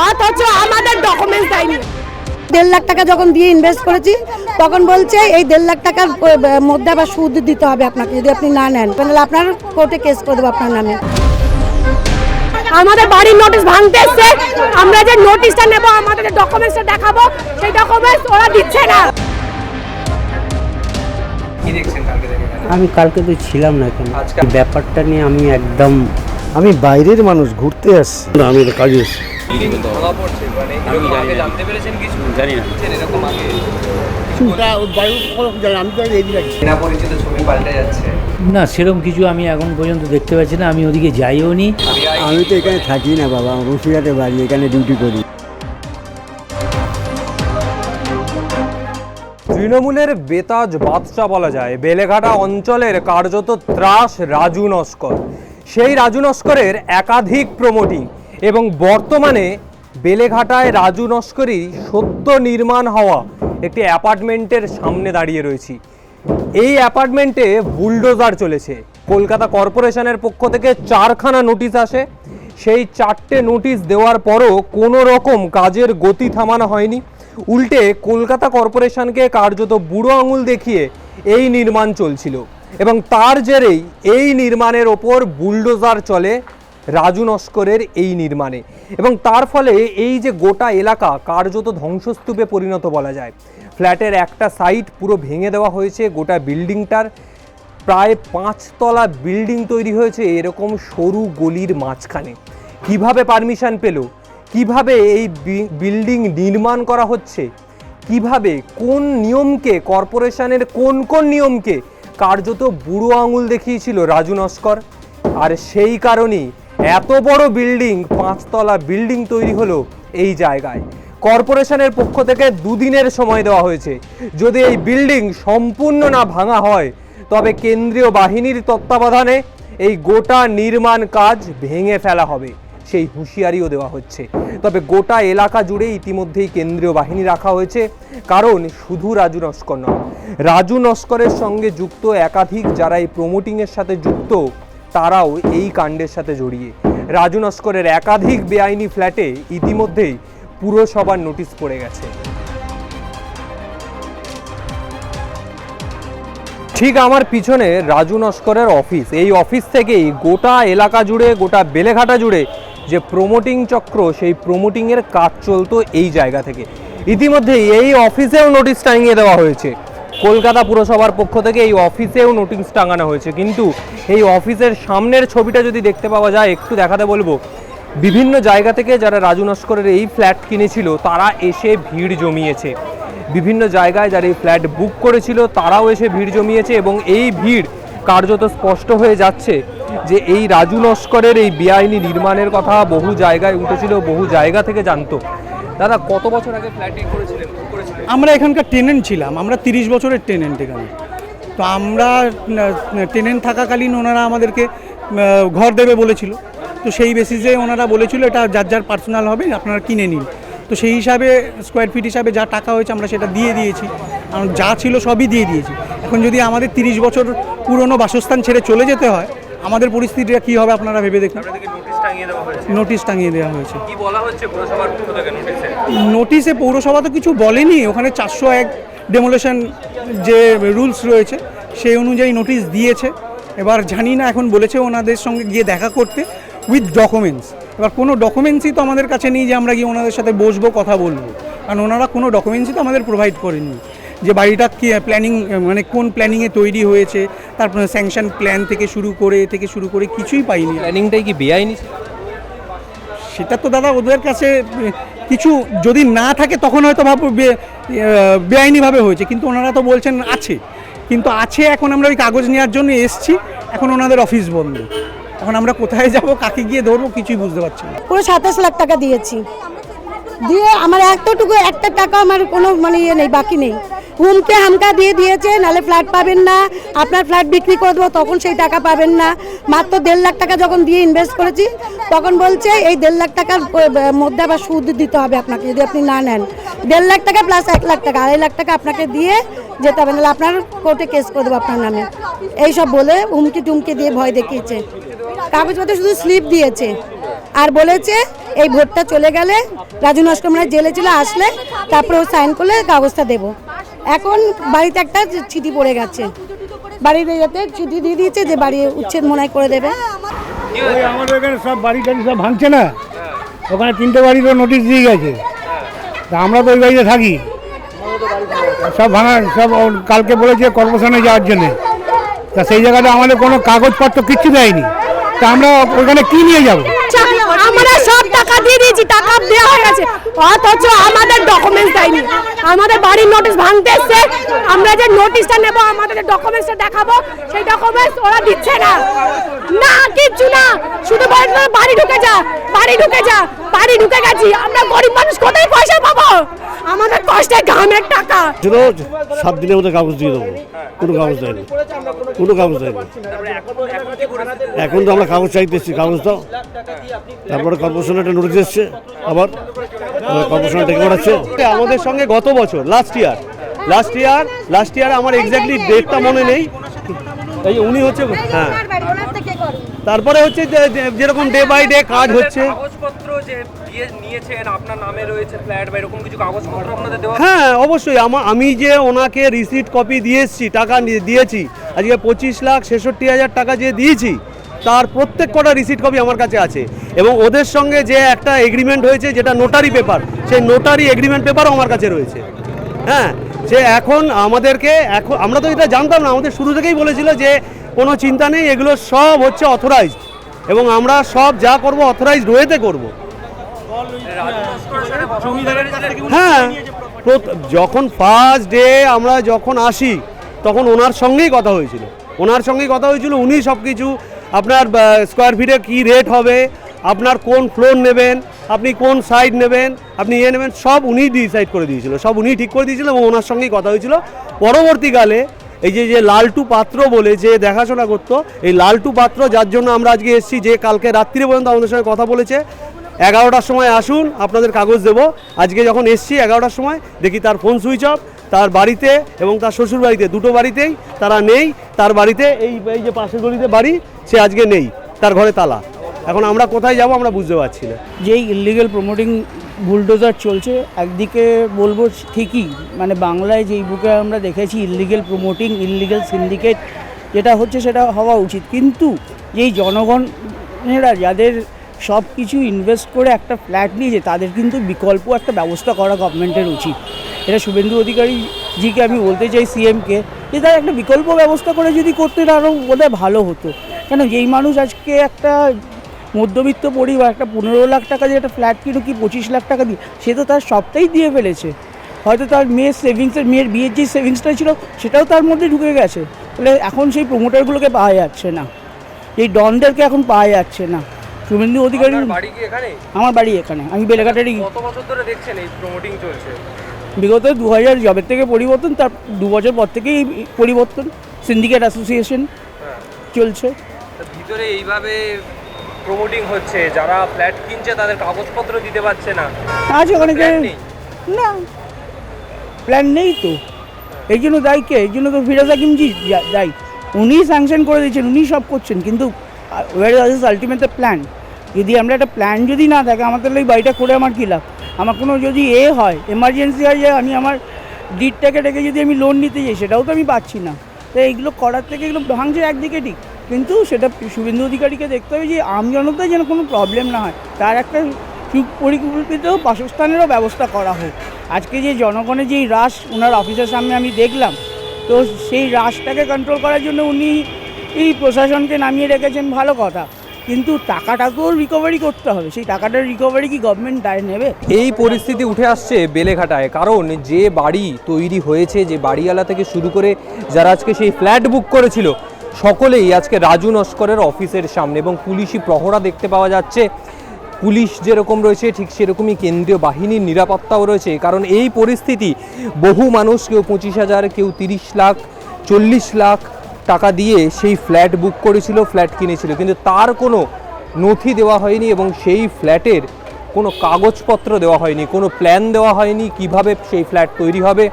অথচ আমাদের ডকুমেন্টস দেয়নি। 1.5 লাখ টাকা যখন দিয়ে ইনভেস্ট করেছি তখন বলছে এই 1.5 লাখ টাকার মধ্যে আবার সুদ দিতে হবে আপনাকে, যদি আপনি না নেন তাহলে আপনার কোর্টে কেস করে দেবো আপনার নামে। আমাদের বাড়ির নোটিশ ভাঙতে এসছে, আমরা যে নোটিশটা নেব, আমাদের যে ডকুমেন্টসটা দেখাবো, সেই ডকুমেন্টস ওরা দিচ্ছে না। আমি কালকে তো ছিলাম না এখানে, ব্যাপারটা নিয়ে আমি একদম, আমি বাইরের মানুষ, ঘুরতে আসছি, আমি এটা কাজে এসেছি। না সেরকম কিছু আমি এখন পর্যন্ত দেখতে পাচ্ছি না। আমি ওদিকে যাইও নি। আমি তো এখানে থাকি না বাবা, বসিরহাটে বাড়ি, এখানে ডিউটি করি। তৃণমূলের বেতাজ বাদশা বলা যায় বেলেঘাটা অঞ্চলের কার্যত ত্রাস রাজু নস্কর। সেই রাজু নস্করের একাধিক প্রমোটিং এবং বর্তমানে বেলেঘাটায় রাজু নস্করই সদ্য নির্মাণ হওয়া একটি অ্যাপার্টমেন্টের সামনে দাঁড়িয়ে রয়েছি। এই অ্যাপার্টমেন্টে বুলডোজার চলেছে। কলকাতা কর্পোরেশনের পক্ষ থেকে 4খানা নোটিশ আসে। সেই 4টে নোটিশ দেওয়ার পরও কোনো রকম কাজের গতি থামানো হয়নি। উল্টে কলকাতা কর্পোরেশনকে কার্যত বুড়ো আঙুল দেখিয়ে এই নির্মাণ চলছিল এবং তার জেরেই এই নির্মাণের ওপর বুলডোজার চলে রাজু নস্করের এই নির্মাণে এবং তার ফলে এই যে গোটা এলাকা কার্যত ধ্বংসস্তূপে পরিণত বলা যায়। ফ্ল্যাটের একটা সাইড পুরো ভেঙে দেওয়া হয়েছে। গোটা বিল্ডিংটার প্রায় 5 তলা বিল্ডিং তৈরি হয়েছে এরকম সরু গলির মাঝখানে। কিভাবে পারমিশন পেল, কিভাবে এই বিল্ডিং নির্মাণ করা হচ্ছে, কিভাবে কোন নিয়মকে, কর্পোরেশনের কোন কোন নিয়মকে কার্যত বুড়ো আঙুল দেখিয়েছিল রাজু নস্কর। আর সেই কারণেই এত বড় বিল্ডিং, 5 তলা বিল্ডিং তৈরি হলো এই জায়গায়। কর্পোরেশনের পক্ষ থেকে 2 দিনের সময় দেওয়া হয়েছে। যদি এই বিল্ডিং সম্পূর্ণ না ভাঙা হয় তবে কেন্দ্রীয় বাহিনীর তত্ত্বাবধানে এই গোটা নির্মাণ কাজ ভেঙে ফেলা হবে, সেই হুঁশিয়ারিও দেওয়া হচ্ছে। তবে গোটা এলাকা জুড়ে ইতিমধ্যেই কেন্দ্রীয় বাহিনী রাখা হয়েছে, কারণ শুধু রাজু নস্কর নয়, রাজু নস্করের সঙ্গে যুক্ত একাধিক যারা এই প্রমোটিংয়ের সাথে যুক্ত তারাও এই কাণ্ডের সাথে জড়িয়ে। রাজু নস্করের একাধিক বেআইনি ফ্ল্যাটে ইতিমধ্যেই পুরসভার নোটিশ পড়ে গেছে। ঠিক আমার পিছনে রাজু নস্করের অফিস। এই অফিস থেকেই গোটা এলাকা জুড়ে, গোটা বেলেঘাটা জুড়ে যে প্রমোটিং চক্র, সেই প্রমোটিংয়ের কাজ চলতো এই জায়গা থেকে। ইতিমধ্যেই এই অফিসেও নোটিশ টাঙিয়ে দেওয়া হয়েছে। কলকাতা পুরসভার পক্ষ থেকে এই অফিসেও নোটিশ টাঙানো হয়েছে। কিন্তু এই অফিসের সামনের ছবিটা যদি দেখতে পাওয়া যায়, একটু দেখাতে বলবো। বিভিন্ন জায়গা থেকে যারা রাজু নস্করের এই ফ্ল্যাট কিনেছিল তারা এসে ভিড় জমিয়েছে। বিভিন্ন জায়গায় যারা এই ফ্ল্যাট বুক করেছিল তারাও এসে ভিড় জমিয়েছে এবং এই ভিড় কার্যত স্পষ্ট হয়ে যাচ্ছে যে এই রাজু নস্করের এই বেআইনি নির্মাণের কথা বহু জায়গায় উঠেছিল, বহু জায়গা থেকে জানতো। দাদা, কত বছর আগে ফ্ল্যাট করেছিলেন? আমরা এখানকার টেনেন্ট ছিলাম, আমরা 30 বছরের টেনেন্ট এখানে। তো আমরা টেনেন্ট থাকাকালীন ওনারা আমাদেরকে ঘর দেবে বলেছিল। তো সেই বেসিসে ওনারা বলেছিল এটা যার যার পার্সোনাল হবে, আপনারা কিনে নিন। তো সেই হিসাবে স্কোয়ার ফিট হিসাবে যা টাকা হয়েছে আমরা সেটা দিয়ে দিয়েছি, যা ছিল সবই দিয়ে দিয়েছি। এখন যদি আমাদের 30 বছর পুরনো বাসস্থান ছেড়ে চলে যেতে হয়, আমাদের পরিস্থিতিটা কী হবে আপনারা ভেবে দেখুন। নোটিশ টাঙিয়ে দেওয়া হয়েছে। নোটিশে পৌরসভা তো কিছু বলেনি, ওখানে 401 ডেমোলেশন যে রুলস রয়েছে সেই অনুযায়ী নোটিশ দিয়েছে। এবার জানি না, এখন বলেছে ওনাদের সঙ্গে গিয়ে দেখা করতে উইথ ডকুমেন্টস। এবার কোনো ডকুমেন্টসই তো আমাদের কাছে নেই যে আমরা গিয়ে ওনাদের সাথে বসবো, কথা বলবো, কারণ ওনারা কোনো ডকুমেন্টসই তো আমাদের প্রোভাইড করেনি যে বাড়িটা কি প্ল্যানিং, মানে কোন প্ল্যানিংয়ে তৈরি হয়েছে, তারপর স্যাংশন প্ল্যান থেকে শুরু করে কিছুই পাইনি। প্ল্যানিংটাই কি বেআইনি? সেটা তো দাদা ওদের কাছে কিছু যদি না থাকে তখন হয়তো ভাববো বেআইনিভাবে হয়েছে, কিন্তু ওনারা তো বলছেন আছে, কিন্তু আছে। এখন আমরা ওই কাগজ নেওয়ার জন্য এসছি, এখন ওনাদের অফিস বন্ধ। এখন আমরা কোথায় যাব, কাকে গিয়ে ধরবো, কিছুই বুঝতে পারছি না। পুরো 27 লাখ টাকা দিয়েছি, দিয়ে আমার একটা টাকা আমার কোনো মানে ইয়ে নেই, বাকি নেই। হুমকে হামকা দিয়ে দিয়েছে, নাহলে ফ্ল্যাট পাবেন না, আপনার ফ্ল্যাট বিক্রি করে দেবো, তখন সেই টাকা পাবেন না। মাত্র 1.5 লাখ টাকা যখন দিয়ে ইনভেস্ট করেছি তখন বলছে এই 1.5 লাখ টাকার মধ্যে আবার সুদ দিতে হবে আপনাকে, যদি আপনি না নেন। 1.5 লাখ টাকা প্লাস 1 লাখ টাকা, 2.5 লাখ টাকা আপনাকে দিয়ে যেতে হবে, নাহলে আপনার কোর্টে কেস করে দেবো আপনার নামে, এইসব বলে হুমকি টুমকি দিয়ে ভয় দেখিয়েছে। কাগজপত্র শুধু স্লিপ দিয়েছে, আর বলেছে এই ভোটটা চলে গেলে রাজু নস্কর মানে জেলে ছিল, আসলে তারপরে ও সাইন করলে কাগজটা দেবো। এখন বাড়িতে একটা চিঠি পড়ে গেছে, বাড়ির ইয়েতে চিঠি দিয়ে দিয়েছে যে বাড়ি উচ্ছেদ মনে হয় করে দেবে। ওই আমাদের এখানে সব বাড়ি টাড়ি সব ভাঙছে না, ওখানে 3টে বাড়িরও নোটিশ দিয়ে গেছে। তা আমরা তো ওই বাড়িতে থাকি, সব ভাঙা সব কালকে বলেছে কর্পোরেশনে যাওয়ার জন্যে। তা সেই জায়গাটা আমাদের কোনো কাগজপত্র কিচ্ছু দেয়নি, তা আমরা ওখানে কি নিয়ে যাবো? আমরা সব টাকা দিয়ে দিয়েছি, টাকা দেওয়া হয়ে গেছে, অথচ আমাদের ডকুমেন্টস দেয়নি। আমাদের বাড়ির নোটিশ ভাঙতে এসছে, আমরা যে নোটিশটা নেব, আমাদের যে ডকুমেন্টসটা দেখাবো, সেই ডকুমেন্টস ওরা দিচ্ছে না। না কিচ্ছু না, শুধু বলছে বাড়ি ঢুকে যা, বাড়ি ঢুকে যা, বাড়ি ঢুকে গেছি। আমরা গরিব মানুষ কোথায় পয়সা পাবো? আমাদের কষ্টে ঘামের টাকা। 7 দিনের মধ্যে কাগজ দিয়ে দেবো, কোনো কাগজ দেয়নি, কোনো কাগজ দেয়নি। এখন তো আমরা কাগজ চাইতেছি, কাগজ দাও। তারপরে কর্পোরেশনে একটা নোটিশ এসছে, আবার কর্পোরেশনে ডেকে পাঠাচ্ছে। আমাদের সঙ্গে গত বছর লাস্ট ইয়ার আমার এক্স্যাক্টলি ডেটটা মনে নেই। এই উনি হচ্ছে, হ্যাঁ, তারপরে হচ্ছে যেরকম ডে বাই ডে কাজ হচ্ছে। কাগজপত্র যে দিয়ে নিয়েছেন আপনার নামে রয়েছে ফ্ল্যাট বা এরকম কিছু কাগজপত্র আপনাদের দেওয়া? হ্যাঁ অবশ্যই, আমি যে ওনাকে রিসিট কপি দিয়ে এসেছি, টাকা দিয়েছি, আজকে 25,66,000 টাকা যে দিয়েছি, তার প্রত্যেক কটা রিসিট কপি আমার কাছে আছে। এবং ওদের সঙ্গে যে একটা এগ্রিমেন্ট হয়েছে, যেটা নোটারি পেপার, সেই নোটারি এগ্রিমেন্ট পেপারও আমার কাছে রয়েছে। হ্যাঁ, যে এখন আমাদেরকে, এখন আমরা তো এটা জানতাম না, আমাদের শুরু থেকেই বলেছিল যে কোনো চিন্তা নেই, এগুলো সব হচ্ছে অথরাইজড, এবং আমরা সব যা করব অথরাইজড ওয়েতে করব। হ্যাঁ, যখন ফার্স্ট ডে আমরা যখন আসি, তখন ওনার সঙ্গেই কথা হয়েছিল, উনি সব কিছু আপনার স্কোয়ার ফিটে কী রেট হবে, আপনার কোন ফ্লোর নেবেন, আপনি কোন সাইড নেবেন, আপনি নেবেন, সব উনিই ডিসাইড করে দিয়েছিল, সব উনিই ঠিক করে দিয়েছিল, এবং ওনার সঙ্গেই কথা হয়েছিল। পরবর্তীকালে এই যে লালটু পাত্র বলে যে দেখাশোনা করতো, এই লালটু পাত্র, যার জন্য আমরা আজকে এসেছি, যে কালকে রাত্রি পর্যন্ত আমাদের সঙ্গে কথা বলেছে, 11টার সময় আসুন আপনাদের কাগজ দেবো। আজকে যখন এসছি 11টার সময়, দেখি তার ফোন সুইচ অফ, তার বাড়িতে এবং তার শ্বশুর বাড়িতে, দুটো বাড়িতেই তারা নেই। তার বাড়িতে এই যে পাশের গলিতে বাড়ি, সে আজকে নেই, তার ঘরে তালা। এখন আমরা কোথায় যাব আমরা বুঝতে পারছি না। যেই ইললিগাল প্রমোটিং বুলডোজার চলছে, একদিকে বলবো ঠিকই, মানে বাংলায় যেই বুকে আমরা দেখেছি ইললিগাল প্রমোটিং, ইললিগাল সিন্ডিকেট যেটা হচ্ছে, সেটা হওয়া উচিত। কিন্তু যেই জনগণেরা যাদের সব কিছু ইনভেস্ট করে একটা ফ্ল্যাট নিয়েছে, তাদের কিন্তু বিকল্প একটা ব্যবস্থা করা গভর্নমেন্টের উচিত। এটা শুভেন্দু অধিকারী জিকে আমি বলতে চাই, সিএমকে, যে তার একটা বিকল্প ব্যবস্থা করে যদি করতেন আরও বোধহয় ভালো হতো। কেন যেই মানুষ আজকে একটা মধ্যবিত্ত পরিবার, একটা 15 লাখ টাকা যে একটা ফ্ল্যাট কিনো কি 25 লাখ টাকা দিয়ে, সে তো তার সবটাই দিয়ে ফেলেছে। হয়তো তার মেয়ের সেভিংসের, মেয়ের বিয়ের যে সেভিংসটা ছিল, সেটাও তার মধ্যে ঢুকে গেছে। তাহলে এখন সেই প্রমোটারগুলোকে পাওয়া যাচ্ছে না, এই ডনদেরকে এখন পাওয়া যাচ্ছে না। শুভেন্দু অধিকারী, আমার বাড়ি এখানে, আমি বেলেঘাটারই। কত বছর ধরে দেখছেন এই প্রমোটিং চলছে? বিগত 2000 জবের থেকে পরিবর্তন, তার 2 বছর পর থেকেই পরিবর্তন, সিন্ডিকেট অ্যাসোসিয়েশন চলছে। ভিতরে এইভাবে প্রমোটিং হচ্ছে, যারা ফ্ল্যাট কিনছে তাদের কাগজপত্র দিতে পারছে না। আছে অনেকে, না প্ল্যান নেই তো, এই জন্য দায়ী কে? এই জন্য তো ফিরোজ হাকিমজি দায়ী, উনিই স্যাংশন করে দিয়েছেন, উনিই সব করছেন। কিন্তু war is ultimate the plan? যদি আমরা একটা প্ল্যান যদি না থাকে, আমার তাহলে এই বাড়িটা করে আমার কী লাভ? আমার কোনো যদি হয়, এমার্জেন্সি হয়, যে আমি আমার ডিডটাকে ডেকে যদি আমি লোন নিতে যাই, সেটাও তো আমি পাচ্ছি না। তো এইগুলো করার থেকে এগুলো ভাঙছে একদিকে ঠিক, কিন্তু সেটা শুভেন্দু অধিকারীকে দেখতে হবে যে আমজনতায় যেন কোনো প্রবলেম না হয়, তার একটা সুপরিকল্পিত বাসস্থানেরও ব্যবস্থা করা হোক। আজকে যে জনগণের যেই রাশ ওনার অফিসের সামনে আমি দেখলাম, তো সেই রাশটাকে কন্ট্রোল করার জন্য উনি এই প্রশাসনকে নামিয়ে রেখেছেন, ভালো কথা, কিন্তু টাকাটাকেও রিকভারি করতে হবে। সেই টাকাটার রিকভারি কি গভর্নমেন্ট দায় নেবে? এই পরিস্থিতি উঠে আসছে বেলেঘাটায়, কারণ যে বাড়ি তৈরি হয়েছে, যে বাড়িওয়ালা থেকে শুরু করে যারা আজকে সেই ফ্ল্যাট বুক করেছিল, সকলেই আজকে রাজু নস্করের অফিসের সামনে, এবং পুলিশি প্রহরা দেখতে পাওয়া যাচ্ছে। পুলিশ যেরকম রয়েছে, ঠিক সেরকমই কেন্দ্রীয় বাহিনীর নিরাপত্তাও রয়েছে। কারণ এই পরিস্থিতি, বহু মানুষ, কেউ 25,000, কেউ 30 লাখ, 40 লাখ টাকা দিয়ে সেই ফ্ল্যাট বুক করেছিল, ফ্ল্যাট কিনেছিল, কিন্তু তার কোনো নথি দেওয়া হয়নি, এবং সেই ফ্ল্যাটের কোনো কাগজপত্র দেওয়া হয়নি, কোনো প্ল্যান দেওয়া হয়নি কিভাবে সেই ফ্ল্যাট তৈরি হবে,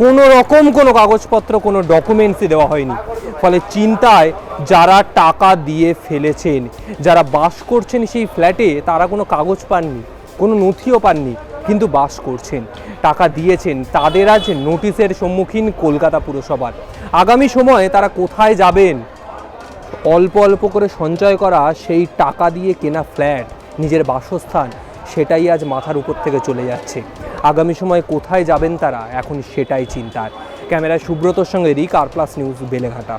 কোনো রকম কোনো কাগজপত্র, কোনো ডকুমেন্টসই দেওয়া হয়নি। ফলে চিন্তায় যারা টাকা দিয়ে ফেলেছেন, যারা বাস করছেন সেই ফ্ল্যাটে, তারা কোনো কাগজ পাননি, কোনো নথিও পাননি, কিন্তু বাস করছেন, টাকা দিয়েছেন, তাদের আজ নোটিশের সম্মুখীন কলকাতা পুরসভার। আগামী সময়ে তারা কোথায় যাবেন? অল্প অল্প করে সঞ্চয় করা সেই টাকা দিয়ে কেনা ফ্ল্যাট, নিজের বাসস্থান, সেটাই আজ মাথার উপর থেকে চলে যাচ্ছে। আগামী সময়ে কোথায় যাবেন তারা, এখন সেটাই চিন্তার। ক্যামেরায় সুব্রতর সঙ্গে রিক, আর প্লাস নিউজ, বেলেঘাটা।